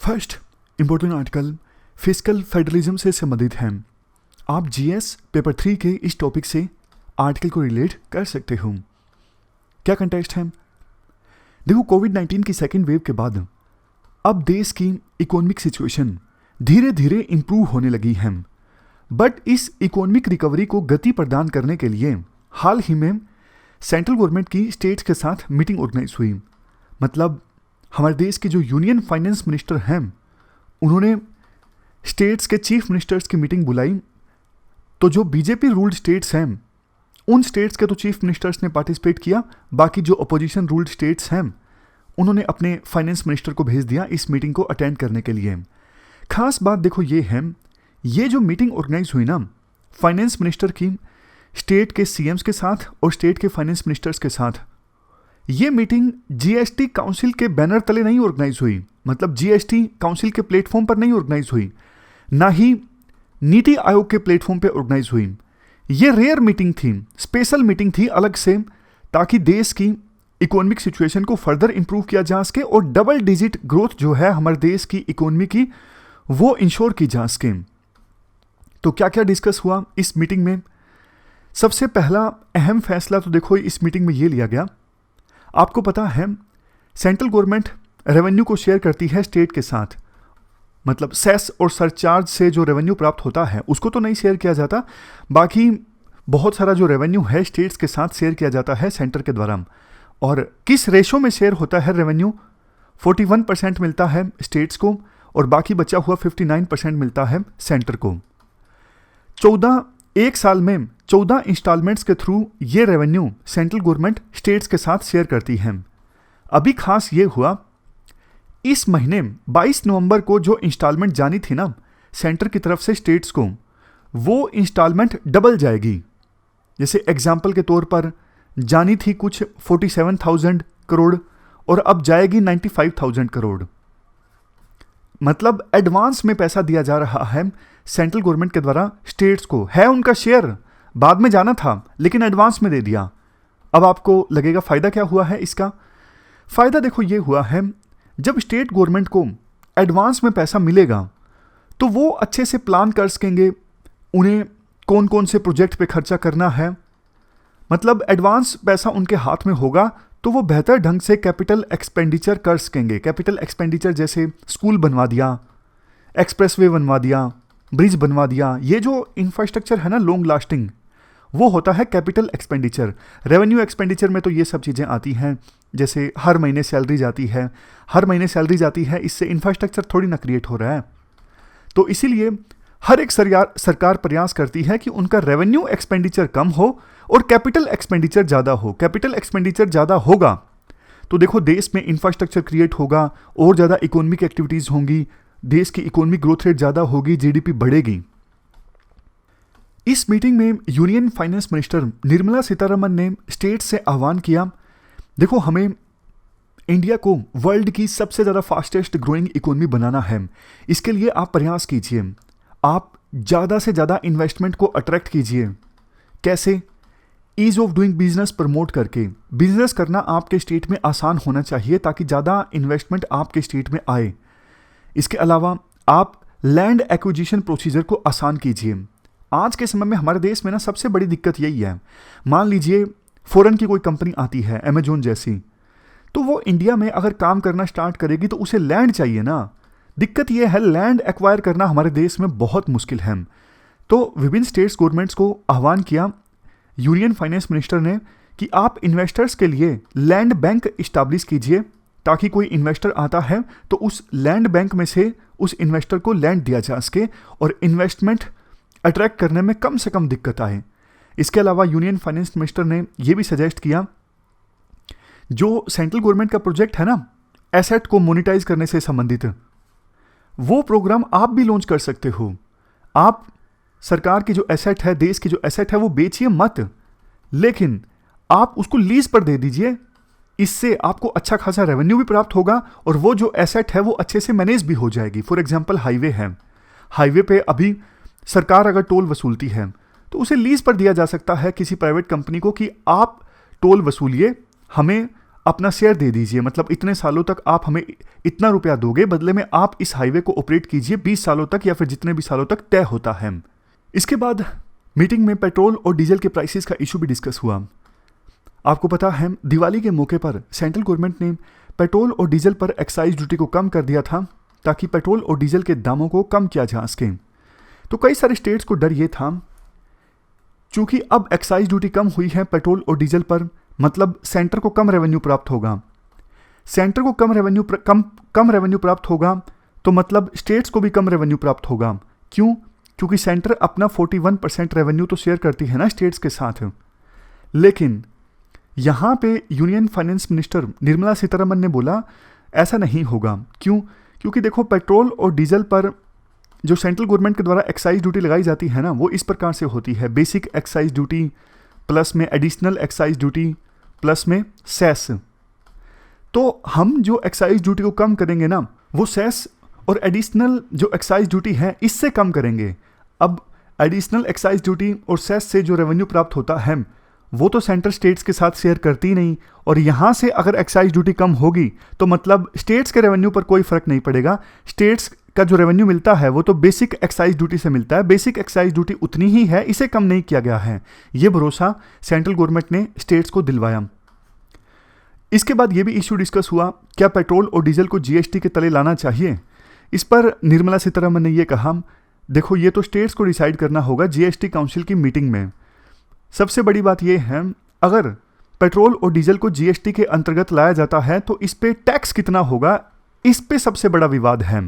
First important article fiscal federalism से संबंधित है। आप जीएस पेपर 3 के इस टॉपिक से आर्टिकल को रिलेट कर सकते हो। क्या कंटेक्स्ट है? देखो, कोविड-19 की सेकेंड वेव के बाद अब देश की इकोनॉमिक सिचुएशन धीरे धीरे इंप्रूव होने लगी है, बट इस इकोनॉमिक रिकवरी को गति प्रदान करने के लिए हाल ही में सेंट्रल गवर्नमेंट की स्टेट्स के साथ मीटिंग ऑर्गेनाइज हुई। मतलब हमारे देश के जो यूनियन फाइनेंस मिनिस्टर हैं उन्होंने स्टेट्स के चीफ मिनिस्टर्स की मीटिंग बुलाई। तो जो बीजेपी रूल्ड स्टेट्स हैं उन स्टेट्स के तो चीफ मिनिस्टर्स ने पार्टिसिपेट किया, बाकी जो अपोजिशन रूल्ड स्टेट्स हैं उन्होंने अपने फाइनेंस मिनिस्टर को भेज दिया इस मीटिंग को अटेंड करने के लिए। खास बात देखो ये है, ये जो मीटिंग ऑर्गेनाइज हुई ना फाइनेंस मिनिस्टर की स्टेट के सीएम्स के साथ और स्टेट के फाइनेंस मिनिस्टर्स के साथ, ये मीटिंग जीएसटी काउंसिल के बैनर तले नहीं ऑर्गेनाइज हुई। मतलब जीएसटी काउंसिल के प्लेटफॉर्म पर नहीं ऑर्गेनाइज हुई, ना ही नीति आयोग के प्लेटफॉर्म पे ऑर्गेनाइज हुई। ये रेयर मीटिंग थी, स्पेशल मीटिंग थी अलग से, ताकि देश की इकोनॉमिक सिचुएशन को फर्दर इंप्रूव किया जा सके और डबल डिजिट ग्रोथ जो है हमारे देश की इकोनॉमी की वो इंश्योर की जा सके। तो क्या क्या डिस्कस हुआ इस मीटिंग में? सबसे पहला अहम फैसला तो देखो इस मीटिंग में ये लिया गया, आपको पता है सेंट्रल गवर्नमेंट रेवेन्यू को शेयर करती है स्टेट के साथ। मतलब सेस और सरचार्ज से जो रेवेन्यू प्राप्त होता है उसको तो नहीं शेयर किया जाता, बाकी बहुत सारा जो रेवेन्यू है स्टेट्स के साथ शेयर किया जाता है सेंटर के द्वारा। और किस रेशो में शेयर होता है रेवेन्यू? 41% मिलता है स्टेट्स को और बाकी बचा हुआ 59% मिलता है सेंटर को। एक साल में 14 इंस्टॉलमेंट्स के थ्रू ये रेवेन्यू सेंट्रल गवर्नमेंट स्टेट्स के साथ शेयर करती है। अभी खास ये हुआ, इस महीने 22 नवंबर को जो इंस्टॉलमेंट जानी थी ना सेंटर की तरफ से स्टेट्स को, वो इंस्टॉलमेंट डबल जाएगी। जैसे एग्जाम्पल के तौर पर जानी थी कुछ 47,000 करोड़ और अब जाएगी 95,000 करोड़। मतलब एडवांस में पैसा दिया जा रहा है सेंट्रल गवर्नमेंट के द्वारा स्टेट्स को। है उनका शेयर, बाद में जाना था लेकिन एडवांस में दे दिया। अब आपको लगेगा फायदा क्या हुआ है इसका? फायदा देखो ये हुआ है, जब स्टेट गवर्नमेंट को एडवांस में पैसा मिलेगा तो वो अच्छे से प्लान कर सकेंगे उन्हें कौन कौन से प्रोजेक्ट पे खर्चा करना है। मतलब एडवांस पैसा उनके हाथ में होगा तो वो बेहतर ढंग से कैपिटल एक्सपेंडिचर कर सकेंगे। कैपिटल एक्सपेंडिचर जैसे स्कूल बनवा दिया, एक्सप्रेसवे बनवा दिया, ब्रिज बनवा दिया, ये जो इंफ्रास्ट्रक्चर है ना लॉन्ग लास्टिंग, वो होता है कैपिटल एक्सपेंडिचर। रेवेन्यू एक्सपेंडिचर में तो ये सब चीज़ें आती हैं, जैसे हर महीने सैलरी जाती है, हर महीने सैलरी जाती है, इससे इंफ्रास्ट्रक्चर थोड़ी ना क्रिएट हो रहा है। तो इसीलिए हर एक सरकार प्रयास करती है कि उनका रेवेन्यू एक्सपेंडिचर कम हो और कैपिटल एक्सपेंडिचर ज़्यादा हो। कैपिटल एक्सपेंडिचर ज़्यादा होगा तो देखो देश में इंफ्रास्ट्रक्चर क्रिएट होगा और ज़्यादा इकोनॉमिक एक्टिविटीज़ होंगी, देश की इकोनॉमिक ग्रोथ रेट ज़्यादा होगी, जीडीपी बढ़ेगी। इस मीटिंग में union finance minister Nirmala Sitharaman ने स्टेट से आह्वान किया, देखो हमें इंडिया को वर्ल्ड की सबसे ज़्यादा फास्टेस्ट ग्रोइंग इकोनॉमी बनाना है। इसके लिए आप प्रयास कीजिए, आप ज़्यादा से ज़्यादा इन्वेस्टमेंट को अट्रैक्ट कीजिए। कैसे? Ease of doing business promote करके। बिजनेस करना आपके स्टेट में आसान होना चाहिए ताकि ज़्यादा इन्वेस्टमेंट आपके स्टेट में आए। इसके अलावा आप लैंड एक्विजिशन प्रोसीजर को आसान कीजिए। आज के समय में हमारे देश में ना सबसे बड़ी दिक्कत यही है, मान लीजिए फॉरेन की कोई कंपनी आती है अमेजोन जैसी, तो वो इंडिया में अगर काम करना स्टार्ट करेगी तो उसे लैंड चाहिए ना। दिक्कत ये है लैंड एक्वायर करना हमारे देश में बहुत मुश्किल है। तो विभिन्न स्टेट्स गवर्नमेंट्स को आह्वान किया यूनियन फाइनेंस मिनिस्टर ने कि आप इन्वेस्टर्स के लिए लैंड बैंक इस्टेब्लिश कीजिए, ताकि कोई इन्वेस्टर आता है तो उस लैंड बैंक में से उस इन्वेस्टर को लैंड दिया जा सके और इन्वेस्टमेंट अट्रैक्ट करने में कम से कम दिक्कत आए। इसके अलावा यूनियन फाइनेंस मिनिस्टर ने यह भी सजेस्ट किया, जो सेंट्रल गवर्नमेंट का प्रोजेक्ट है ना एसेट को मोनेटाइज करने से संबंधित, वो प्रोग्राम आप भी लॉन्च कर सकते हो। आप सरकार की जो एसेट है, देश की जो एसेट है, वो बेचिए मत, लेकिन आप उसको लीज पर दे दीजिए। इससे आपको अच्छा खासा रेवेन्यू भी प्राप्त होगा और वो जो एसेट है वो अच्छे से मैनेज भी हो जाएगी। फॉर एग्जांपल हाईवे है, हाईवे पे अभी सरकार अगर टोल वसूलती है तो उसे लीज पर दिया जा सकता है किसी प्राइवेट कंपनी को कि आप टोल वसूलिए, हमें अपना शेयर दे दीजिए, मतलब इतने सालों तक आप हमें इतना रुपया दोगे, बदले में आप इस हाईवे को ऑपरेट कीजिए 20 सालों तक या फिर जितने भी सालों तक तय होता है। इसके बाद मीटिंग में पेट्रोल और डीजल के प्राइसेस का इशू भी डिस्कस हुआ। आपको पता है दिवाली के मौके पर सेंट्रल गवर्नमेंट ने पेट्रोल और डीजल पर एक्साइज ड्यूटी को कम कर दिया था ताकि पेट्रोल और डीजल के दामों को कम किया जा सके। तो कई सारे स्टेट्स को डर ये था, चूंकि अब एक्साइज ड्यूटी कम हुई है पेट्रोल और डीजल पर, मतलब सेंटर को कम रेवेन्यू प्राप्त होगा। सेंटर को कम रेवेन्यू प्राप्त होगा तो मतलब स्टेट्स को भी कम रेवेन्यू प्राप्त होगा। क्यों? क्योंकि सेंटर अपना 41% रेवेन्यू तो शेयर करती है ना स्टेट्स के साथ। लेकिन यहाँ पे union finance minister Nirmala Sitharaman ने बोला ऐसा नहीं होगा। क्यों? क्योंकि देखो पेट्रोल और डीजल पर जो सेंट्रल गवर्नमेंट के द्वारा एक्साइज ड्यूटी लगाई जाती है ना, वो इस प्रकार से होती है, बेसिक एक्साइज ड्यूटी प्लस में एडिशनल एक्साइज ड्यूटी प्लस में सेस। तो हम जो एक्साइज ड्यूटी को कम करेंगे ना, वो सेस और एडिशनल जो एक्साइज ड्यूटी है इससे कम करेंगे। अब एडिशनल एक्साइज ड्यूटी और सेस से जो रेवेन्यू प्राप्त होता है वो तो सेंटर स्टेट्स के साथ शेयर करती नहीं, और यहाँ से अगर एक्साइज ड्यूटी कम होगी तो मतलब स्टेट्स के रेवेन्यू पर कोई फर्क नहीं पड़ेगा। स्टेट्स का जो रेवेन्यू मिलता है वो तो बेसिक एक्साइज ड्यूटी से मिलता है, बेसिक एक्साइज ड्यूटी उतनी ही है, इसे कम नहीं किया गया है। ये भरोसा सेंट्रल गवर्नमेंट ने स्टेट्स को दिलवाया। इसके बाद ये भी इशू डिस्कस हुआ, क्या पेट्रोल और डीजल को जीएसटी के तले लाना चाहिए। इस पर निर्मला सीतारमन ने ये कहा, देखो ये तो स्टेट्स को डिसाइड करना होगा जीएसटी काउंसिल की मीटिंग में। सबसे बड़ी बात यह है, अगर पेट्रोल और डीजल को जीएसटी के अंतर्गत लाया जाता है तो इस पे टैक्स कितना होगा, इस पे सबसे बड़ा विवाद है।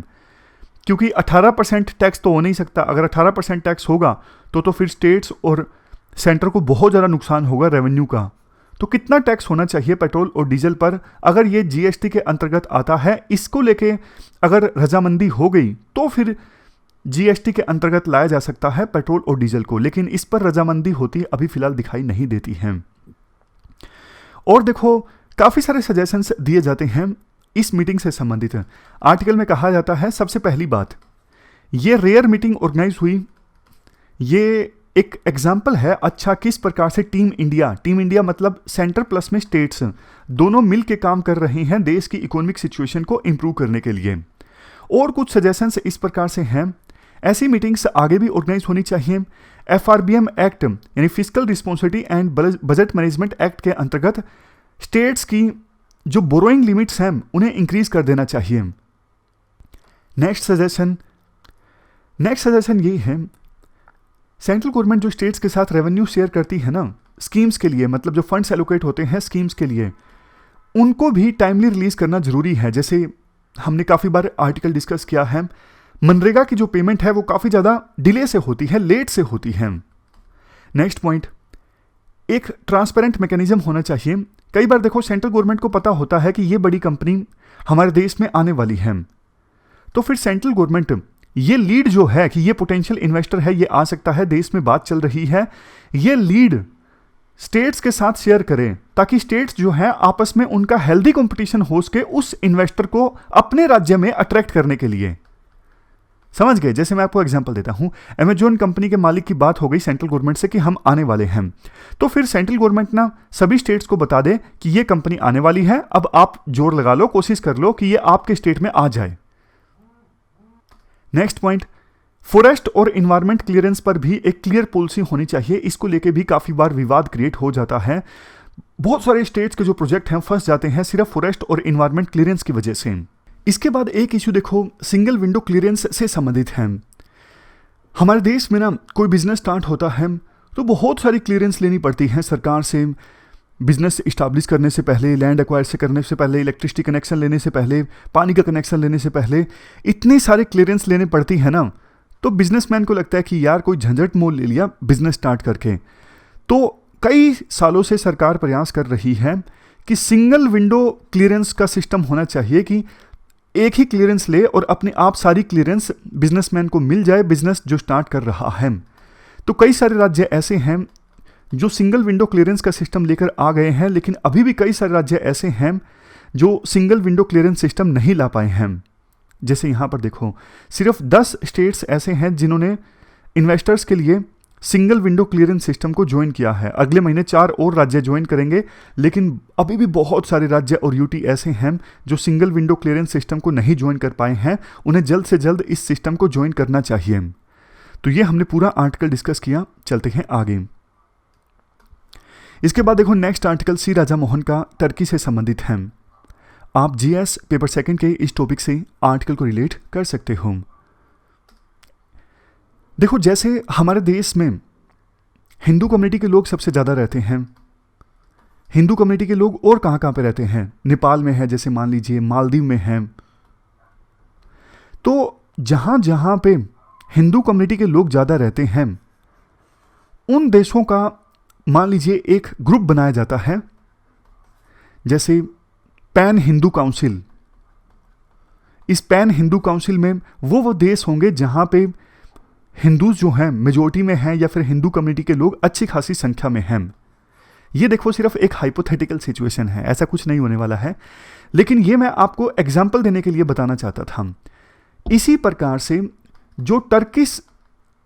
क्योंकि 18% टैक्स तो हो नहीं सकता। अगर 18% टैक्स होगा तो फिर स्टेट्स और सेंटर को बहुत ज़्यादा नुकसान होगा रेवेन्यू का। तो कितना टैक्स होना चाहिए पेट्रोल और डीजल पर अगर ये जीएसटी के अंतर्गत आता है, इसको लेके अगर रजामंदी हो गई तो फिर जीएसटी के अंतर्गत लाया जा सकता है पेट्रोल और डीजल को। लेकिन इस पर रजामंदी होती अभी फिलहाल दिखाई नहीं देती है। और देखो काफ़ी सारे सजेशंस दिए जाते हैं इस मीटिंग से संबंधित। आर्टिकल में कहा जाता है, सबसे पहली बात, ये रेयर मीटिंग ऑर्गेनाइज हुई, ये एक एग्जाम्पल है अच्छा किस प्रकार से टीम इंडिया मतलब सेंटर प्लस में स्टेट्स दोनों मिल के काम कर रहे हैं देश की इकोनॉमिक सिचुएशन को इंप्रूव करने के लिए। और कुछ सजेशंस इस प्रकार से हैं, ऐसी मीटिंग्स आगे भी ऑर्गेनाइज होनी चाहिए। FRBM एक्ट यानी physical responsibility and budget management act के अंतर्गत स्टेट्स की जो बोरोइंग लिमिट्स हैं उन्हें इंक्रीज कर देना चाहिए। नेक्स्ट सजेशन ये है, सेंट्रल गवर्नमेंट जो स्टेट्स के साथ रेवेन्यू शेयर करती है ना स्कीम्स के लिए, मतलब जो फंड्स एलोकेट होते हैं स्कीम्स के लिए, उनको भी टाइमली रिलीज करना जरूरी है। जैसे हमने काफ़ी बार आर्टिकल डिस्कस किया है, मनरेगा की जो पेमेंट है वो काफ़ी ज़्यादा डिले से होती है, लेट से होती है। नेक्स्ट पॉइंट, एक ट्रांसपेरेंट मैकेनिज्म होना चाहिए। कई बार देखो सेंट्रल गवर्नमेंट को पता होता है कि ये बड़ी कंपनी हमारे देश में आने वाली है, तो फिर सेंट्रल गवर्नमेंट ये लीड जो है कि ये पोटेंशियल इन्वेस्टर है, ये आ सकता है, देश में बात चल रही है, ये लीड स्टेट्स के साथ शेयर करें ताकि स्टेट्स जो है आपस में उनका हेल्दी कंपटीशन हो सके उस इन्वेस्टर को अपने राज्य में अट्रैक्ट करने के लिए। समझ गए? जैसे मैं आपको एग्जांपल देता हूं, अमेजॉन कंपनी के मालिक की बात हो गई सेंट्रल गवर्नमेंट से कि हम आने वाले हैं, तो फिर सेंट्रल गवर्नमेंट ना सभी स्टेट्स को बता दे कि ये कंपनी आने वाली है, अब आप जोर लगा लो, कोशिश कर लो कि ये आपके स्टेट में आ जाए। नेक्स्ट पॉइंट, फॉरेस्ट और इन्वायरमेंट क्लियरेंस पर भी एक क्लियर पॉलिसी होनी चाहिए। इसको लेके भी काफ़ी बार विवाद क्रिएट हो जाता है। बहुत सारे स्टेट्स के जो प्रोजेक्ट हैं फंस जाते हैं सिर्फ फॉरेस्ट और इन्वायरमेंट क्लियरेंस की वजह से। इसके बाद एक इशू देखो सिंगल विंडो क्लियरेंस से संबंधित है। हमारे देश में ना कोई बिजनेस स्टार्ट होता है तो बहुत सारी क्लियरेंस लेनी पड़ती है सरकार से। बिजनेस इस्टेब्लिश करने से पहले, लैंड एक्वायर से करने से पहले, इलेक्ट्रिसिटी कनेक्शन लेने से पहले, पानी का कनेक्शन लेने से पहले इतनी सारी क्लियरेंस लेने पड़ती है ना, तो बिजनेसमैन को लगता है कि यार कोई झंझट मोल ले लिया बिजनेस स्टार्ट करके। तो कई सालों से सरकार प्रयास कर रही है कि सिंगल विंडो क्लियरेंस का सिस्टम होना चाहिए कि एक ही क्लियरेंस ले और अपने आप सारी क्लियरेंस बिजनेसमैन को मिल जाए, बिजनेस जो स्टार्ट कर रहा है। तो कई सारे राज्य ऐसे हैं जो सिंगल विंडो क्लियरेंस का सिस्टम लेकर आ गए हैं, लेकिन अभी भी कई सारे राज्य ऐसे हैं जो सिंगल विंडो क्लियरेंस सिस्टम नहीं ला पाए हैं। जैसे यहाँ पर देखो सिर्फ 10 स्टेट्स ऐसे हैं जिन्होंने इन्वेस्टर्स के लिए सिंगल विंडो क्लियरेंस सिस्टम को ज्वाइन किया है। अगले महीने 4 और राज्य ज्वाइन करेंगे, लेकिन अभी भी बहुत सारे राज्य और यूटी ऐसे हैं जो सिंगल विंडो क्लियरेंस सिस्टम को नहीं ज्वाइन कर पाए हैं। उन्हें जल्द से जल्द इस सिस्टम को ज्वाइन करना चाहिए। तो ये हमने पूरा आर्टिकल डिस्कस किया। चलते हैं आगे। इसके बाद देखो नेक्स्ट आर्टिकल सी राजा मोहन का टर्की से संबंधित है। आप जीएस पेपर सेकंड के इस टॉपिक से आर्टिकल को रिलेट कर सकते हो। देखो, जैसे हमारे देश में हिंदू कम्युनिटी के लोग सबसे ज़्यादा रहते हैं। हिंदू कम्युनिटी के लोग और कहाँ पे रहते हैं? नेपाल में है, जैसे मान लीजिए मालदीव में है। तो जहाँ जहाँ पे हिंदू कम्युनिटी के लोग ज़्यादा रहते हैं, उन देशों का मान लीजिए एक ग्रुप बनाया जाता है, जैसे पैन हिंदू काउंसिल। इस पैन हिंदू काउंसिल में वो देश होंगे जहाँ पे हिंदूज जो हैं मेजोरिटी में हैं, या फिर हिंदू कम्युनिटी के लोग अच्छी खासी संख्या में हैं। ये देखो सिर्फ एक हाइपोथेटिकल सिचुएशन है, ऐसा कुछ नहीं होने वाला है, लेकिन ये मैं आपको एग्जाम्पल देने के लिए बताना चाहता था। इसी प्रकार से जो टर्किश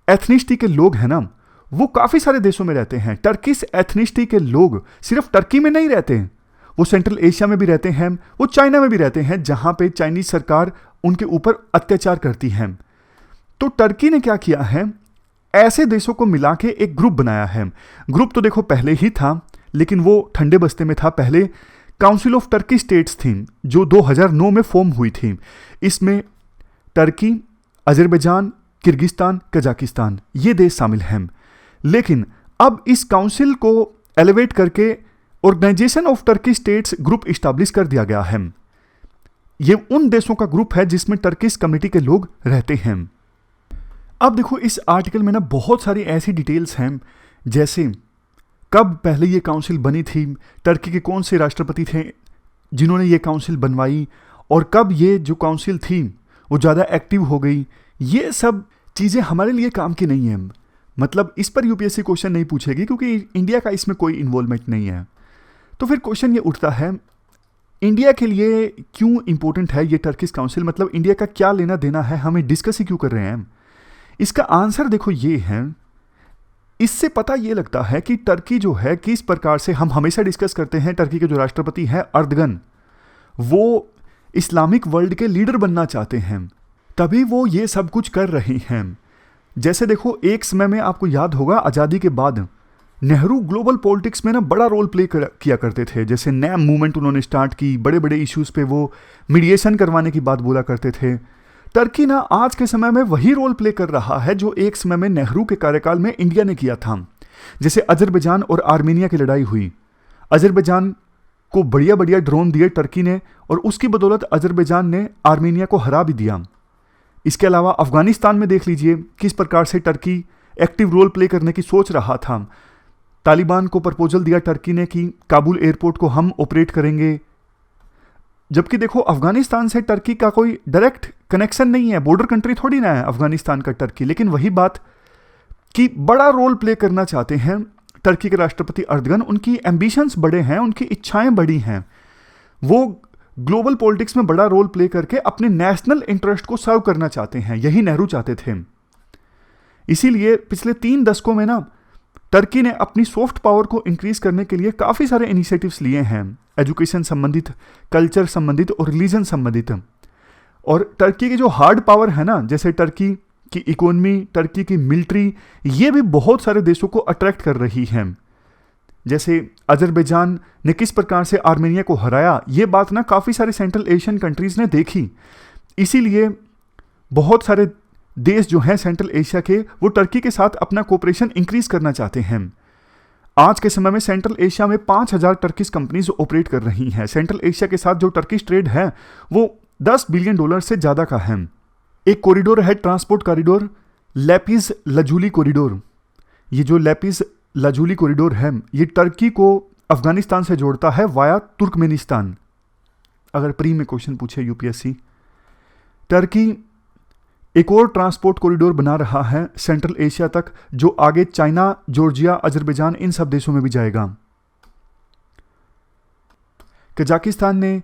एथनिसिटी के लोग हैं ना, वो काफ़ी सारे देशों में रहते हैं। टर्किश एथनिसिटी के लोग सिर्फ टर्की में नहीं रहते, वो सेंट्रल एशिया में भी रहते हैं, वो चाइना में भी रहते हैं, जहाँ पे चाइनीज सरकार उनके ऊपर अत्याचार करती है। तो टर्की ने क्या किया है, ऐसे देशों को मिला के एक ग्रुप बनाया है। ग्रुप तो देखो पहले ही था, लेकिन वो ठंडे बस्ते में था। पहले काउंसिल ऑफ टर्की स्टेट्स थी, जो 2009 में फॉर्म हुई थी। इसमें टर्की, अजरबैजान, किर्गिस्तान, कजाकिस्तान ये देश शामिल हैं। लेकिन अब इस काउंसिल को एलिवेट करके organisation of Turkey states group establish कर दिया गया है। ये उन देशों का ग्रुप है जिसमें टर्किश कम्युनिटी के लोग रहते हैं। अब देखो इस आर्टिकल में ना बहुत सारी ऐसी डिटेल्स हैं, जैसे कब पहले ये काउंसिल बनी थी, टर्की के कौन से राष्ट्रपति थे जिन्होंने ये काउंसिल बनवाई, और कब ये जो काउंसिल थी वो ज़्यादा एक्टिव हो गई। ये सब चीज़ें हमारे लिए काम की नहीं हैं। मतलब इस पर यूपीएससी क्वेश्चन नहीं पूछेगी, क्योंकि इंडिया का इसमें कोई इन्वॉल्वमेंट नहीं है। तो फिर क्वेश्चन ये उठता है, इंडिया के लिए क्यों इंपॉर्टेंट है ये टर्किश काउंसिल? मतलब इंडिया का क्या लेना देना है, हमें डिस्कस ही क्यों कर रहे हैं? इसका आंसर देखो ये है, इससे पता ये लगता है कि टर्की जो है किस प्रकार से, हम हमेशा डिस्कस करते हैं टर्की के जो राष्ट्रपति हैं अर्दगन, वो इस्लामिक वर्ल्ड के लीडर बनना चाहते हैं, तभी वो ये सब कुछ कर रही हैं। जैसे देखो एक समय में आपको याद होगा आज़ादी के बाद नेहरू ग्लोबल पॉलिटिक्स में ना बड़ा रोल प्ले किया करते थे। जैसे नैम मूवमेंट उन्होंने स्टार्ट की, बड़े बड़े इश्यूज़ पे वो मीडिएशन करवाने की बात बोला करते थे। टर्की ना आज के समय में वही रोल प्ले कर रहा है जो एक समय में नेहरू के कार्यकाल में इंडिया ने किया था। जैसे अजरबैजान और आर्मेनिया की लड़ाई हुई, अजरबैजान को बढ़िया बढ़िया ड्रोन दिए टर्की ने, और उसकी बदौलत अजरबैजान ने आर्मेनिया को हरा भी दिया। इसके अलावा अफगानिस्तान में देख लीजिए किस प्रकार से टर्की एक्टिव रोल प्ले करने की सोच रहा था। तालिबान को प्रपोजल दिया टर्की ने कि काबुल एयरपोर्ट को हम ऑपरेट करेंगे, जबकि देखो अफगानिस्तान से टर्की का कोई डायरेक्ट कनेक्शन नहीं है, बॉर्डर कंट्री थोड़ी ना है अफगानिस्तान का टर्की। लेकिन वही बात कि बड़ा रोल प्ले करना चाहते हैं टर्की के राष्ट्रपति अर्दगन, उनकी एम्बिशंस बड़े हैं, उनकी इच्छाएं बड़ी हैं। वो ग्लोबल पॉलिटिक्स में बड़ा रोल प्ले करके अपने नेशनल इंटरेस्ट को सर्व करना चाहते हैं। यही नेहरू चाहते थे। इसीलिए पिछले 3 दशकों में ना टर्की ने अपनी सॉफ्ट पावर को इंक्रीज करने के लिए काफ़ी सारे इनिशिएटिव्स लिए हैं, एजुकेशन संबंधित, कल्चर संबंधित और रिलीजन संबंधित। और टर्की की जो हार्ड पावर है ना, जैसे टर्की की इकोनॉमी, टर्की की मिलिट्री, ये भी बहुत सारे देशों को अट्रैक्ट कर रही है। जैसे अजरबैजान ने किस प्रकार से आर्मेनिया को हराया, ये बात ना काफ़ी सारे सेंट्रल एशियन कंट्रीज़ ने देखी। इसीलिए बहुत सारे देश जो हैं सेंट्रल एशिया के, वो टर्की के साथ अपना कोऑपरेशन इंक्रीज करना चाहते हैं। आज के समय में सेंट्रल एशिया में 5000 टर्किश कंपनीज ऑपरेट कर रही हैं। सेंट्रल एशिया के साथ जो टर्किश ट्रेड है वो $10 बिलियन से ज़्यादा का है। एक कॉरिडोर है, transport corridor, lapis lazuli corridor. ये जो लेपिस लजूली कॉरिडोर है, ये टर्की को अफगानिस्तान से जोड़ता है वाया तुर्कमेनिस्तान। अगर प्री में क्वेश्चन पूछे यूपीएससी, टर्की एक और ट्रांसपोर्ट कॉरिडोर बना रहा है सेंट्रल एशिया तक, जो आगे चाइना, जॉर्जिया, अजरबैजान इन सब देशों में भी जाएगा। कजाकिस्तान ने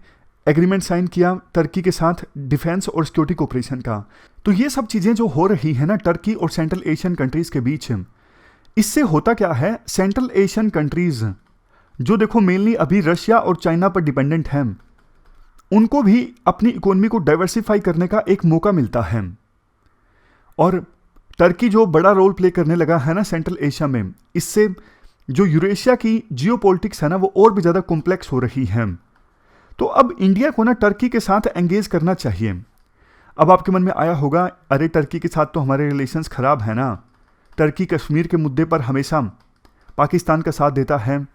एग्रीमेंट साइन किया टर्की के साथ डिफेंस और सिक्योरिटी कोऑपरेशन का। तो ये सब चीज़ें जो हो रही है ना टर्की और सेंट्रल एशियन कंट्रीज़ के बीच, इससे होता क्या है, सेंट्रल एशियन कंट्रीज जो देखो मेनली अभी रशिया और चाइना पर डिपेंडेंट हैं, उनको भी अपनी इकोनॉमी को डाइवर्सिफाई करने का एक मौका मिलता है। और टर्की जो बड़ा रोल प्ले करने लगा है ना सेंट्रल एशिया में, इससे जो यूरेशिया की जियोपॉलिटिक्स है ना वो और भी ज़्यादा कॉम्प्लेक्स हो रही है। तो अब इंडिया को ना टर्की के साथ एंगेज करना चाहिए। अब आपके मन में आया होगा, अरे टर्की के साथ तो हमारे रिलेशंस ख़राब है ना, टर्की कश्मीर के मुद्दे पर हमेशा पाकिस्तान का साथ देता है,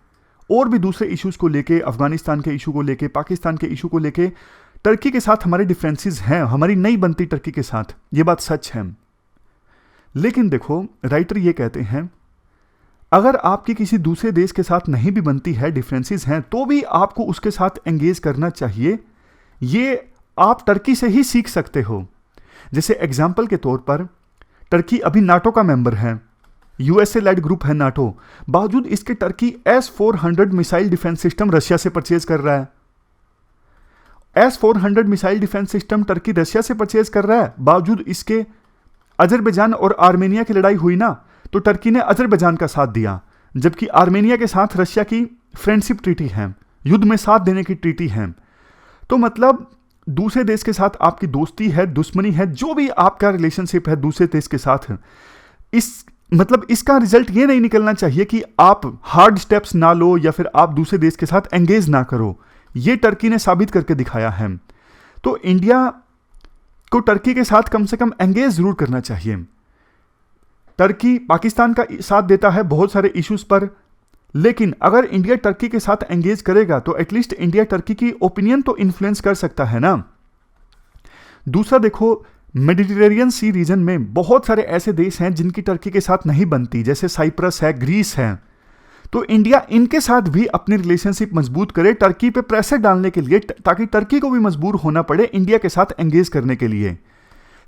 और भी दूसरे इश्यूज़ को लेके, अफगानिस्तान के इशू को लेके, पाकिस्तान के इशू को लेके टर्की के साथ हमारे डिफरेंसेस हैं, हमारी नहीं बनती टर्की के साथ, ये बात सच है। लेकिन देखो राइटर ये कहते हैं, अगर आपकी किसी दूसरे देश के साथ नहीं भी बनती है, डिफरेंसेस हैं, तो भी आपको उसके साथ एंगेज करना चाहिए। ये आप टर्की से ही सीख सकते हो। जैसे एग्जाम्पल के तौर पर टर्की अभी नाटो का मेंबर है, यूएसए लेड ग्रुप है नाटो, बावजूद इसके Turkey S-400 missile defence system Russia से परचेज कर रहा है। S-400 missile defence system Turkey Russia से परचेज कर रहा है, बावजूद इसके अजरबैजान और आर्मेनिया की लड़ाई हुई ना, तो टर्की ने अजरबैजान का साथ दिया, जबकि आर्मेनिया के साथ रशिया की फ्रेंडशिप ट्रीटी है, युद्ध में साथ देने की ट्रीटी है। तो मतलब दूसरे देश के साथ आपकी दोस्ती है, दुश्मनी है, जो भी आपका रिलेशनशिप है दूसरे देश के साथ, इसका रिजल्ट ये नहीं निकलना चाहिए कि आप हार्ड स्टेप्स ना लो या फिर आप दूसरे देश के साथ एंगेज ना करो। ये टर्की ने साबित करके दिखाया है। तो इंडिया को टर्की के साथ कम से कम एंगेज जरूर करना चाहिए। टर्की पाकिस्तान का साथ देता है बहुत सारे इश्यूज पर, लेकिन अगर इंडिया टर्की के साथ एंगेज करेगा तो एटलीस्ट इंडिया टर्की की ओपिनियन तो इन्फ्लुएंस कर सकता है ना। दूसरा देखो, मेडिटेरेनियन सी रीजन में बहुत सारे ऐसे देश हैं जिनकी टर्की के साथ नहीं बनती, जैसे साइप्रस है, ग्रीस है। तो इंडिया इनके साथ भी अपनी रिलेशनशिप मजबूत करे टर्की पे प्रेशर डालने के लिए, ताकि टर्की को भी मजबूर होना पड़े इंडिया के साथ एंगेज करने के लिए।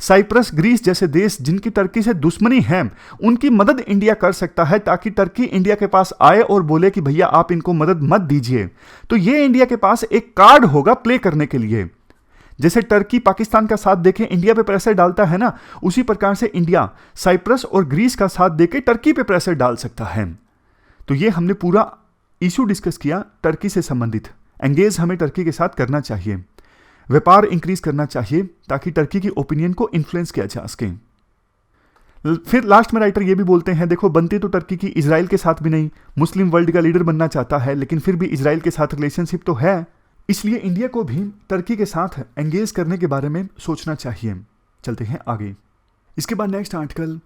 साइप्रस, ग्रीस जैसे देश जिनकी टर्की से दुश्मनी है, उनकी मदद इंडिया कर सकता है, ताकि टर्की इंडिया के पास आए और बोले कि भैया आप इनको मदद मत दीजिए। तो ये इंडिया के पास एक कार्ड होगा प्ले करने के लिए। जैसे टर्की पाकिस्तान का साथ देके इंडिया पे प्रेशर डालता है ना, उसी प्रकार से इंडिया साइप्रस और ग्रीस का साथ देके टर्की पे प्रेशर डाल सकता है। तो ये हमने पूरा इशू डिस्कस किया टर्की से संबंधित। एंगेज हमें टर्की के साथ करना चाहिए, व्यापार इंक्रीज करना चाहिए, ताकि टर्की की ओपिनियन को इन्फ्लुएंस किया जा सके। फिर लास्ट में राइटर ये भी बोलते हैं, देखो बनती तो टर्की की इजराइल के साथ भी नहीं, मुस्लिम वर्ल्ड का लीडर बनना चाहता है, लेकिन फिर भी इजराइल के साथ रिलेशनशिप तो है, इसलिए इंडिया को भी टर्की के साथ एंगेज करने के बारे में सोचना चाहिए। चलते हैं आगे। इसके बाद नेक्स्ट आर्टिकल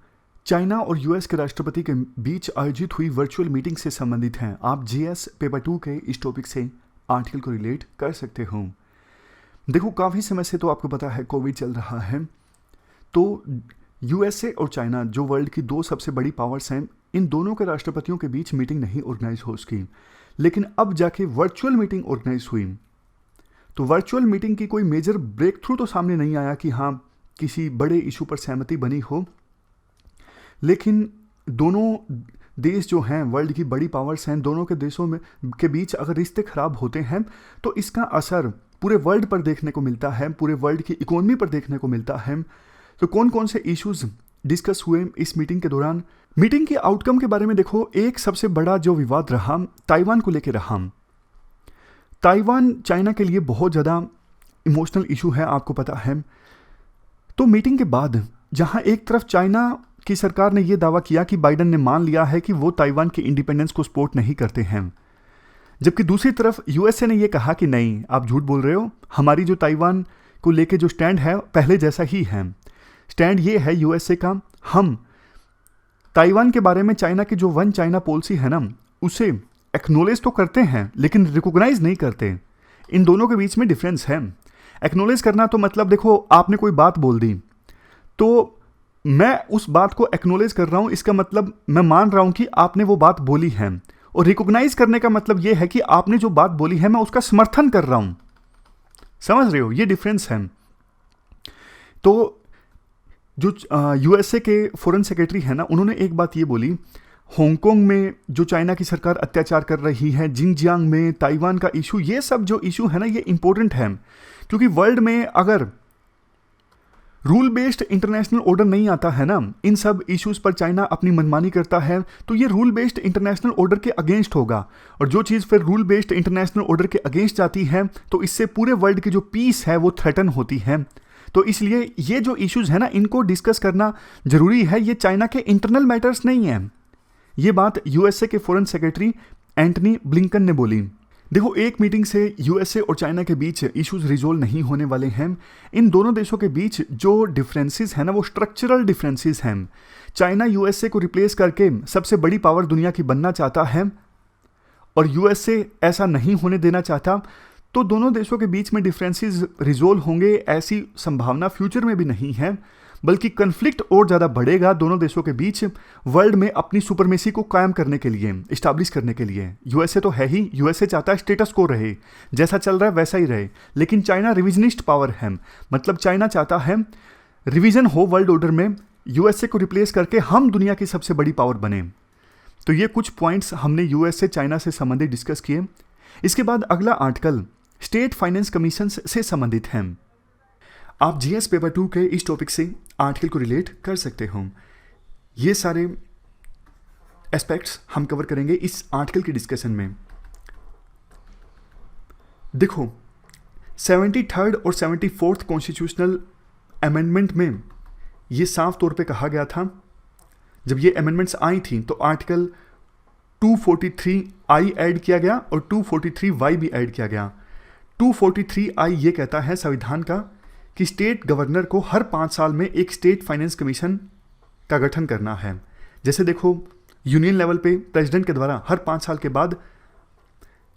चाइना और यूएस के राष्ट्रपति के बीच आयोजित हुई वर्चुअल मीटिंग से संबंधित हैं। आप जीएस पेपर 2 के इस टॉपिक से आर्टिकल को रिलेट कर सकते हो। देखो काफ़ी समय से तो आपको पता है कोविड चल रहा है, तो यूएसए और चाइना जो वर्ल्ड की दो सबसे बड़ी पावर्स हैं, इन दोनों के राष्ट्रपतियों के बीच मीटिंग नहीं ऑर्गेनाइज हो सकी, लेकिन अब जाके वर्चुअल मीटिंग ऑर्गेनाइज हुई। तो वर्चुअल मीटिंग की कोई मेजर ब्रेक थ्रू तो सामने नहीं आया कि हाँ किसी बड़े इशू पर सहमति बनी हो, लेकिन दोनों देश जो हैं वर्ल्ड की बड़ी पावर्स हैं, दोनों के देशों में के बीच अगर रिश्ते खराब होते हैं तो इसका असर पूरे वर्ल्ड पर देखने को मिलता है, पूरे वर्ल्ड की इकोनॉमी पर देखने को मिलता है। तो कौन कौन से इश्यूज डिस्कस हुए इस मीटिंग के दौरान? मीटिंग के आउटकम के बारे में देखो, एक सबसे बड़ा जो विवाद रहा ताइवान को लेकर रहा। ताइवान चाइना के लिए बहुत ज़्यादा इमोशनल इशू है, आपको पता है। तो मीटिंग के बाद जहां एक तरफ चाइना की सरकार ने यह दावा किया कि बाइडेन ने मान लिया है कि वो ताइवान की इंडिपेंडेंस को सपोर्ट नहीं करते हैं, जबकि दूसरी तरफ यूएसए ने यह कहा कि नहीं आप झूठ बोल रहे हो, हमारी जो ताइवान को लेके जो स्टैंड है पहले जैसा ही है। स्टैंड ये है यूएसए का, हम ताइवान के बारे में चाइना की जो वन चाइना पॉलिसी है ना उसे एक्नोलेज तो करते हैं लेकिन रिकॉग्नाइज नहीं करते। इन दोनों के बीच में डिफरेंस है। एक्नोलेज करना तो मतलब देखो आपने कोई बात बोल दी तो मैं उस बात को एक्नोलेज कर रहा हूं, इसका मतलब मैं मान रहा हूं कि आपने वो बात बोली है। और रिकॉग्नाइज करने का मतलब ये है कि आपने जो बात बोली है मैं उसका समर्थन कर रहा हूं। समझ रहे हो, ये डिफरेंस है। तो जो यूएसए के फॉरेन सेक्रेटरी है ना, उन्होंने एक बात ये बोली, हांगकांग में जो चाइना की सरकार अत्याचार कर रही है, जिंगजियांग में ताइवान का इशू, ये सब जो इशू है ना ये इंपॉर्टेंट है, क्योंकि वर्ल्ड में अगर रूल बेस्ड इंटरनेशनल ऑर्डर नहीं आता है ना, इन सब इश्यूज पर चाइना अपनी मनमानी करता है, तो ये रूल बेस्ड इंटरनेशनल ऑर्डर के अगेंस्ट होगा। और जो चीज़ फिर रूल बेस्ड इंटरनेशनल ऑर्डर के अगेंस्ट जाती है तो इससे पूरे वर्ल्ड की जो पीस है वो थ्रेटन होती है। तो इसलिए ये जो इश्यूज है ना, इनको डिस्कस करना जरूरी है। ये चाइना के इंटरनल मैटर्स नहीं है। ये बात यूएसए के फॉरेन सेक्रेटरी एंटनी ब्लिंकन ने बोली। देखो, एक मीटिंग से यूएसए और चाइना के बीच इश्यूज रिजोल्व नहीं होने वाले हैं। इन दोनों देशों के बीच जो डिफरेंसेस हैं ना, वो स्ट्रक्चरल डिफरेंसेस हैं। चाइना यूएसए को रिप्लेस करके सबसे बड़ी पावर दुनिया की बनना चाहता है और यूएसए ऐसा नहीं होने देना चाहता। तो दोनों देशों के बीच में डिफरेंसेस रिजोल्व होंगे ऐसी संभावना फ्यूचर में भी नहीं है, बल्कि कन्फ्लिक्ट और ज़्यादा बढ़ेगा दोनों देशों के बीच वर्ल्ड में अपनी सुपरमेसी को कायम करने के लिए, इस्टाब्लिश करने के लिए। यूएसए तो है ही, यूएसए चाहता है स्टेटस को रहे, जैसा चल रहा है वैसा ही रहे। लेकिन चाइना रिविजनिस्ट पावर है, मतलब चाइना चाहता है रिवीजन हो वर्ल्ड ऑर्डर में, यूएसए को रिप्लेस करके हम दुनिया की सबसे बड़ी पावर बने। तो ये कुछ पॉइंट्स हमने यूएसए चाइना से संबंधित डिस्कस किए। इसके बाद अगला आर्टिकल स्टेट फाइनेंस कमीशन से संबंधित है। आप जीएस पेपर 2 के इस टॉपिक से आर्टिकल को रिलेट कर सकते हो। ये सारे एस्पेक्ट्स हम कवर करेंगे इस आर्टिकल के डिस्कशन में। देखो, 73rd और 74th कॉन्स्टिट्यूशनल अमेंडमेंट में ये साफ तौर पे कहा गया था, जब ये अमेंडमेंट्स आई थी तो आर्टिकल 243I ऐड किया गया और 243Y भी ऐड किया गया। 243I ये कहता है संविधान का कि स्टेट गवर्नर को हर 5 साल में एक स्टेट फाइनेंस कमीशन का गठन करना है। जैसे देखो, यूनियन लेवल पे प्रेसिडेंट के द्वारा हर 5 साल के बाद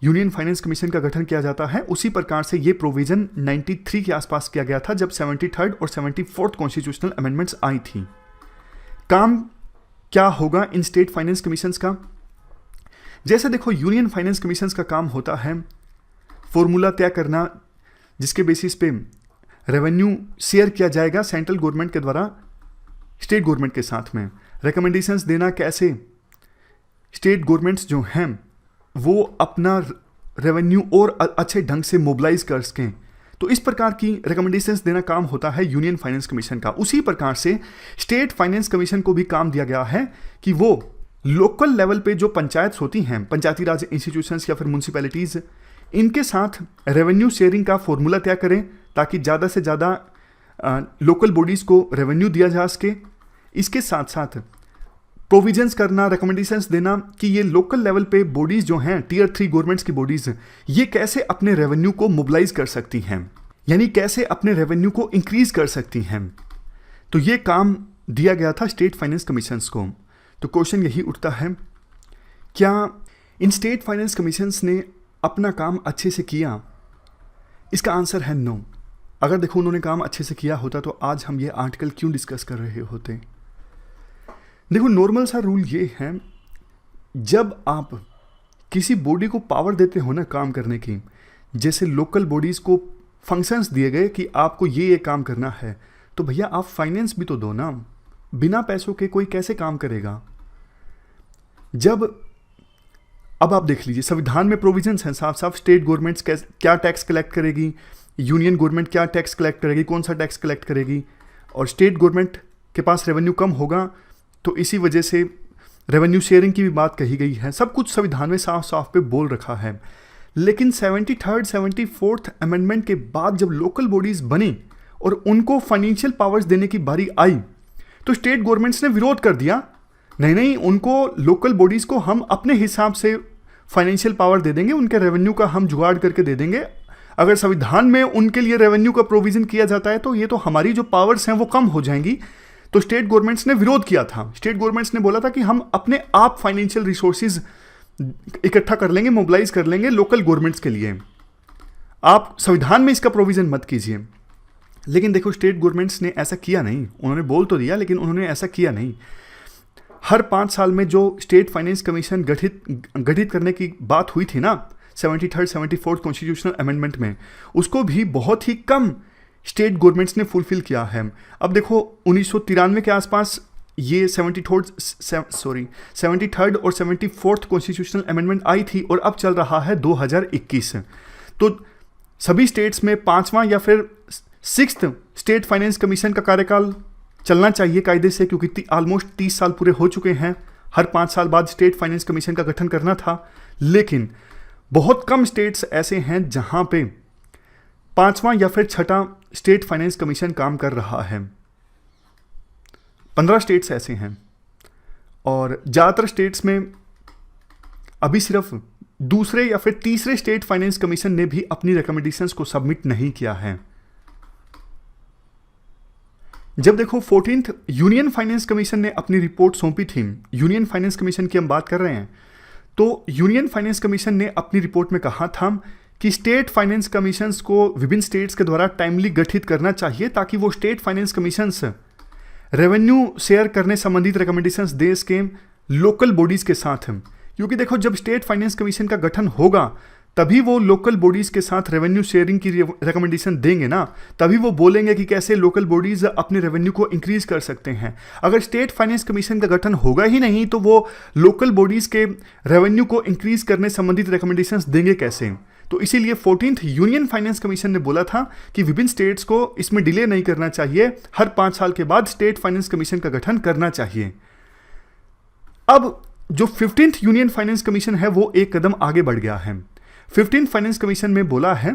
यूनियन फाइनेंस कमीशन का गठन किया जाता है, उसी प्रकार से ये प्रोविजन 93 के आसपास किया गया था जब 73rd और 74th कॉन्स्टिट्यूशनल अमेंडमेंट्स आई थी। काम क्या होगा इन स्टेट फाइनेंस कमीशंस का? जैसे देखो, यूनियन फाइनेंस कमीशंस का काम होता है फॉर्मूला तय करना जिसके बेसिस पे रेवेन्यू शेयर किया जाएगा सेंट्रल गवर्नमेंट के द्वारा स्टेट गवर्नमेंट के साथ में, रिकमेंडेशंस देना कैसे स्टेट गवर्नमेंट्स जो हैं वो अपना रेवेन्यू और अच्छे ढंग से मोबिलाइज कर सकें। तो इस प्रकार की रिकमेंडेशंस देना काम होता है यूनियन फाइनेंस कमीशन का। उसी प्रकार से स्टेट फाइनेंस कमीशन को भी काम दिया गया है कि वो लोकल लेवल पे जो पंचायत होती हैं, पंचायती राज इंस्टीट्यूशंस या फिर म्यूनसिपैलिटीज़, इनके साथ रेवेन्यू शेयरिंग का फॉर्मूला तय करें ताकि ज़्यादा से ज़्यादा लोकल बॉडीज़ को रेवेन्यू दिया जा सके। इसके साथ साथ प्रोविजंस करना, रिकमेंडेशंस देना कि ये लोकल लेवल पे बॉडीज़ जो हैं, टियर 3 गवर्नमेंट्स की बॉडीज़, ये कैसे अपने रेवेन्यू को मोबिलाइज कर सकती हैं, यानी कैसे अपने रेवेन्यू को इंक्रीज कर सकती हैं। तो ये काम दिया गया था स्टेट फाइनेंस कमीशंस को। तो क्वेश्चन यही उठता है, क्या इन स्टेट फाइनेंस कमीशंस ने अपना काम अच्छे से किया? इसका आंसर है नो। अगर देखो उन्होंने काम अच्छे से किया होता तो आज हम ये आर्टिकल क्यों डिस्कस कर रहे होते? देखो, नॉर्मल सा रूल ये है, जब आप किसी बॉडी को पावर देते हो ना काम करने की, जैसे लोकल बॉडीज़ को फंक्शंस दिए गए कि आपको ये काम करना है, तो भैया आप फाइनेंस भी तो दो ना। बिना पैसों के कोई कैसे काम करेगा? अब आप देख लीजिए, संविधान में प्रोविजंस हैं साफ साफ, स्टेट गवर्नमेंट्स क्या टैक्स कलेक्ट करेगी, यूनियन गवर्नमेंट क्या टैक्स कलेक्ट करेगी, कौन सा टैक्स कलेक्ट करेगी, और स्टेट गवर्नमेंट के पास रेवेन्यू कम होगा तो इसी वजह से रेवेन्यू शेयरिंग की भी बात कही गई है। सब कुछ संविधान में साफ साफ पे बोल रखा है। लेकिन 73rd 74th अमेंडमेंट के बाद जब लोकल बॉडीज़ बनी और उनको फाइनेंशियल पावर्स देने की बारी आई तो स्टेट गवर्नमेंट्स ने विरोध कर दिया, नहीं, उनको लोकल बॉडीज़ को हम अपने हिसाब से फाइनेंशियल पावर दे देंगे, उनके रेवेन्यू का हम जुगाड़ करके दे देंगे। अगर संविधान में उनके लिए रेवेन्यू का प्रोविजन किया जाता है तो ये तो हमारी जो पावर्स हैं वो कम हो जाएंगी। तो स्टेट गवर्नमेंट्स ने विरोध किया था। स्टेट गवर्नमेंट्स ने बोला था कि हम अपने आप फाइनेंशियल रिसोर्सेज इकट्ठा कर लेंगे, मोबिलाइज कर लेंगे लोकल गवर्नमेंट्स के लिए, आप संविधान में इसका प्रोविजन मत कीजिए। लेकिन देखो, स्टेट गवर्नमेंट्स ने ऐसा किया नहीं। उन्होंने बोल तो दिया लेकिन उन्होंने ऐसा किया नहीं। हर 5 साल में जो स्टेट फाइनेंस कमीशन गठित करने की बात हुई थी ना 73rd 74th कॉन्स्टिट्यूशनल अमेंडमेंट में, उसको भी बहुत ही कम स्टेट गवर्नमेंट्स ने फुलफिल किया है। अब देखो 1993 के आसपास ये 73rd और 74th कॉन्स्टिट्यूशनल अमेंडमेंट आई थी और अब चल रहा है 2021। तो सभी स्टेट्स में 5वां या फिर सिक्स्थ, स्टेट फाइनेंस कमीशन का कार्यकाल चलना चाहिए कायदे से, क्योंकि ऑलमोस्ट 30 साल पूरे हो चुके हैं। हर 5 साल बाद स्टेट फाइनेंस कमीशन का गठन करना था, लेकिन बहुत कम स्टेट्स ऐसे हैं जहां पे 5वां या फिर 6ठा स्टेट फाइनेंस कमीशन काम कर रहा है। 15 स्टेट्स ऐसे हैं और ज़्यादातर स्टेट्स में अभी सिर्फ दूसरे या फिर तीसरे स्टेट फाइनेंस कमीशन ने भी अपनी रिकमेंडेशंस को सबमिट नहीं किया है। जब देखो 14th यूनियन फाइनेंस कमीशन ने अपनी रिपोर्ट सौंपी थी, यूनियन फाइनेंस कमीशन की हम बात कर रहे हैं, तो यूनियन फाइनेंस कमीशन ने अपनी रिपोर्ट में कहा था कि स्टेट फाइनेंस कमीशंस को विभिन्न स्टेट्स के द्वारा टाइमली गठित करना चाहिए ताकि वो state finance commissions revenue share करने संबंधित रिकमेंडेशंस देश के लोकल बॉडीज के साथ हैं। क्योंकि देखो जब स्टेट फाइनेंस कमीशन का गठन होगा तभी वो लोकल बॉडीज के साथ रेवेन्यू शेयरिंग की रिकमेंडेशन देंगे ना, तभी वो बोलेंगे कि कैसे लोकल बॉडीज अपने रेवेन्यू को इंक्रीज कर सकते हैं। अगर स्टेट फाइनेंस कमीशन का गठन होगा ही नहीं तो वो लोकल बॉडीज के रेवेन्यू को इंक्रीज करने संबंधित रिकमेंडेशंस देंगे कैसे। तो इसीलिए 14th यूनियन फाइनेंस कमीशन ने बोला था कि विभिन्न स्टेट्स को इसमें डिले नहीं करना चाहिए, हर 5 साल के बाद स्टेट फाइनेंस कमीशन का गठन करना चाहिए। अब जो 15th यूनियन फाइनेंस कमीशन है वो एक कदम आगे बढ़ गया है। 15th फाइनेंस कमीशन में बोला है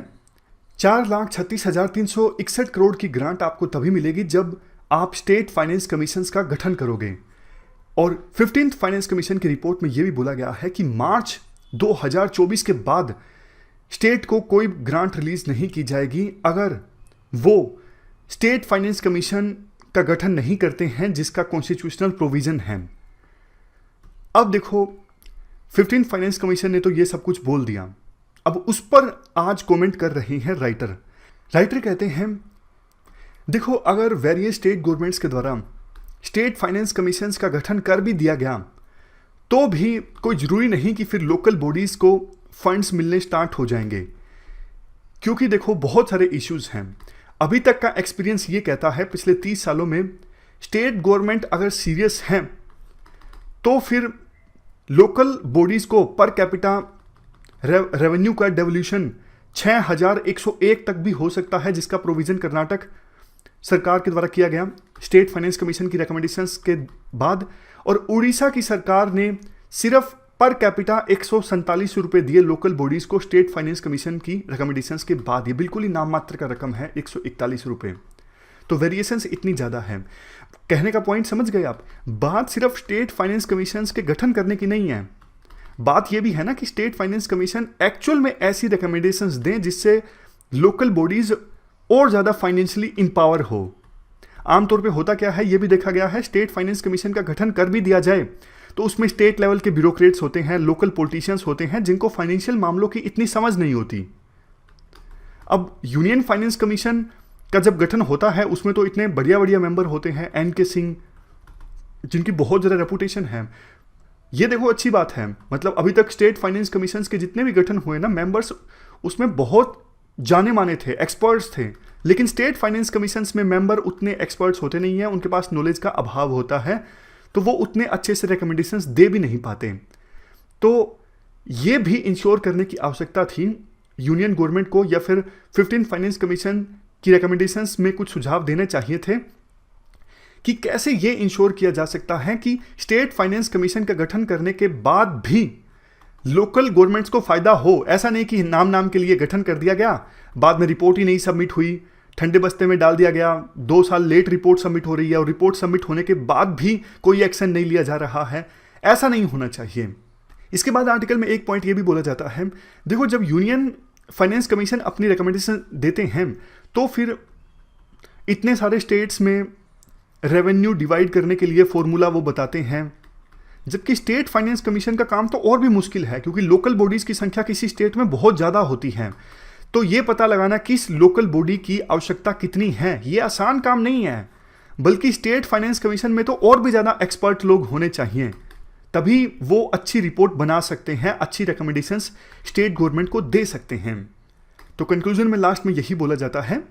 4,36,361 करोड़ की ग्रांट आपको तभी मिलेगी जब आप स्टेट फाइनेंस कमीशन का गठन करोगे। और 15th फाइनेंस कमीशन की रिपोर्ट में यह भी बोला गया है कि मार्च 2024 के बाद स्टेट को कोई ग्रांट रिलीज नहीं की जाएगी अगर वो स्टेट फाइनेंस कमीशन का गठन नहीं करते हैं जिसका कॉन्स्टिट्यूशनल प्रोविजन है। अब देखो 15th फाइनेंस कमीशन ने तो ये सब कुछ बोल दिया, अब उस पर आज कमेंट कर रहे हैं राइटर कहते हैं देखो अगर वेरियस स्टेट गवर्नमेंट्स के द्वारा स्टेट फाइनेंस कमीशंस का गठन कर भी दिया गया तो भी कोई ज़रूरी नहीं कि फिर लोकल बॉडीज़ को फंड्स मिलने स्टार्ट हो जाएंगे, क्योंकि देखो बहुत सारे इश्यूज हैं। अभी तक का एक्सपीरियंस ये कहता है पिछले 30 सालों में स्टेट गवर्नमेंट अगर सीरियस है तो फिर लोकल बॉडीज़ को पर कैपिटा रेवेन्यू का डेवल्यूशन 6,101 तक भी हो सकता है, जिसका प्रोविजन कर्नाटक सरकार के द्वारा किया गया स्टेट फाइनेंस कमीशन की रिकमेंडेशंस के बाद। और उड़ीसा की सरकार ने सिर्फ पर कैपिटा 147 रुपये दिए लोकल बॉडीज को स्टेट फाइनेंस कमीशन की रिकमेंडेशंस के बाद। ये बिल्कुल ही नाम मात्र का रकम है 141 रुपये। तो वेरिएशंस इतनी ज़्यादा है। कहने का पॉइंट समझ गए आप, बात सिर्फ स्टेट फाइनेंस कमीशंस के गठन करने की नहीं है, बात यह भी है ना कि स्टेट फाइनेंस कमीशन एक्चुअल में ऐसी रिकमेंडेशंस दें जिससे लोकल बॉडीज और ज़्यादा फाइनेंशियली इंपावर हो। आमतौर पे होता क्या है ये भी देखा गया है, स्टेट फाइनेंस कमीशन का गठन कर भी दिया जाए तो उसमें स्टेट लेवल के ब्यूरोक्रेट्स होते हैं, लोकल पॉलिटिशियंस होते हैं जिनको फाइनेंशियल मामलों की इतनी समझ नहीं होती। अब यूनियन फाइनेंस कमीशन का जब गठन होता है उसमें तो इतने बढ़िया बढ़िया मेंबर होते हैं, NK सिंह जिनकी बहुत ज़्यादा रेपुटेशन है। ये देखो अच्छी बात है, मतलब अभी तक स्टेट फाइनेंस कमीशन के जितने भी गठन हुए ना मेंबर्स उसमें बहुत जाने माने थे, एक्सपर्ट्स थे। लेकिन स्टेट फाइनेंस कमीशंस में मेंबर उतने एक्सपर्ट्स होते नहीं हैं, उनके पास नॉलेज का अभाव होता है, तो वो उतने अच्छे से रिकमेंडेशंस दे भी नहीं पाते। तो ये भी इंश्योर करने की आवश्यकता थी यूनियन गवर्नमेंट को, या फिर 15th फाइनेंस कमीशन की रिकमेंडेशंस में कुछ सुझाव देने चाहिए थे कि कैसे ये इंश्योर किया जा सकता है कि स्टेट फाइनेंस कमीशन का गठन करने के बाद भी लोकल गवर्नमेंट्स को फायदा हो। ऐसा नहीं कि नाम के लिए गठन कर दिया गया, बाद में रिपोर्ट ही नहीं सबमिट हुई, ठंडे बस्ते में डाल दिया गया, 2 साल लेट रिपोर्ट सबमिट हो रही है और रिपोर्ट सबमिट होने के बाद भी कोई एक्शन नहीं लिया जा रहा है। ऐसा नहीं होना चाहिए। इसके बाद आर्टिकल में एक पॉइंट ये भी बोला जाता है, देखो जब यूनियन फाइनेंस कमीशन अपनी रिकमेंडेशन देते हैं तो फिर इतने सारे स्टेट्स में रेवेन्यू डिवाइड करने के लिए फॉर्मूला वो बताते हैं, जबकि स्टेट फाइनेंस कमीशन का काम तो और भी मुश्किल है क्योंकि लोकल बॉडीज़ की संख्या किसी स्टेट में बहुत ज़्यादा होती है। तो ये पता लगाना किस लोकल बॉडी की आवश्यकता कितनी है ये आसान काम नहीं है, बल्कि स्टेट फाइनेंस कमीशन में तो और भी ज़्यादा एक्सपर्ट लोग होने चाहिए, तभी वो अच्छी रिपोर्ट बना सकते हैं, अच्छी रिकमेंडेशंस स्टेट गवर्नमेंट को दे सकते हैं। तो कंक्लूजन में लास्ट में यही बोला जाता है,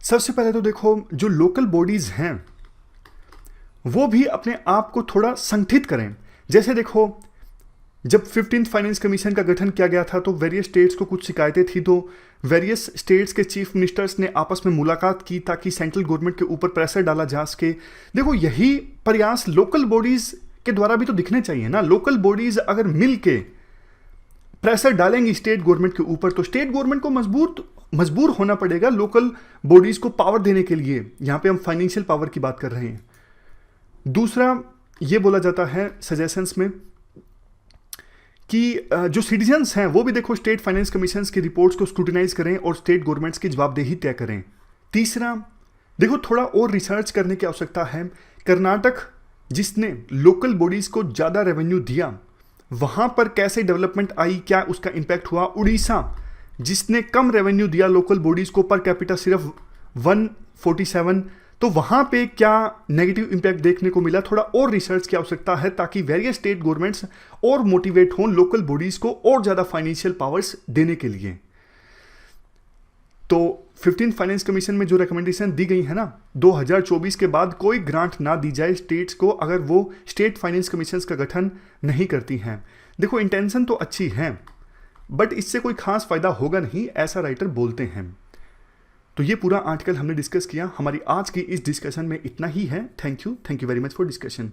सबसे पहले तो देखो जो लोकल बॉडीज़ हैं वो भी अपने आप को थोड़ा संगठित करें। जैसे देखो जब 15th फाइनेंस कमीशन का गठन किया गया था तो वेरियस स्टेट्स को कुछ शिकायतें थी, तो वेरियस स्टेट्स के चीफ मिनिस्टर्स ने आपस में मुलाकात की ताकि सेंट्रल गवर्नमेंट के ऊपर प्रेशर डाला जा सके। देखो, यही प्रयास लोकल बॉडीज के द्वारा भी तो दिखने चाहिए ना। लोकल बॉडीज अगर मिल के प्रेशर डालेंगी स्टेट गवर्नमेंट के ऊपर तो स्टेट गवर्नमेंट को मजबूर होना पड़ेगा लोकल बॉडीज को पावर देने के लिए। यहां पे हम फाइनेंशियल पावर की बात कर रहे हैं। दूसरा, ये बोला जाता है सजेशंस में कि जो सिटीजन्स हैं वो भी देखो स्टेट फाइनेंस कमीशन की रिपोर्ट्स को स्क्रूटिनाइज करें और स्टेट गवर्नमेंट्स की जवाबदेही तय करें। तीसरा, देखो थोड़ा और रिसर्च करने की आवश्यकता है। कर्नाटक जिसने लोकल बॉडीज को ज़्यादा रेवेन्यू दिया, वहाँ पर कैसे डेवलपमेंट आई, क्या उसका इम्पैक्ट हुआ। उड़ीसा जिसने कम रेवेन्यू दिया लोकल बॉडीज को, पर कैपिटा सिर्फ 147, तो वहाँ पे क्या नेगेटिव इम्पैक्ट देखने को मिला। थोड़ा और रिसर्च की आवश्यकता है ताकि वेरियस स्टेट गवर्नमेंट्स और मोटिवेट हों लोकल बॉडीज को और ज़्यादा फाइनेंशियल पावर्स देने के लिए। तो 15th फाइनेंस कमीशन में जो रिकमेंडेशन दी गई है ना, 2024 के बाद कोई ग्रांट ना दी जाए स्टेट्स को अगर वो स्टेट फाइनेंस कमीशन का गठन नहीं करती हैं। देखो, इंटेंशन तो अच्छी है बट इससे कोई खास फायदा होगा नहीं, ऐसा राइटर बोलते हैं। तो ये पूरा आर्टिकल हमने डिस्कस किया। हमारी आज की इस डिस्कशन में इतना ही है। Thank you very much for discussion.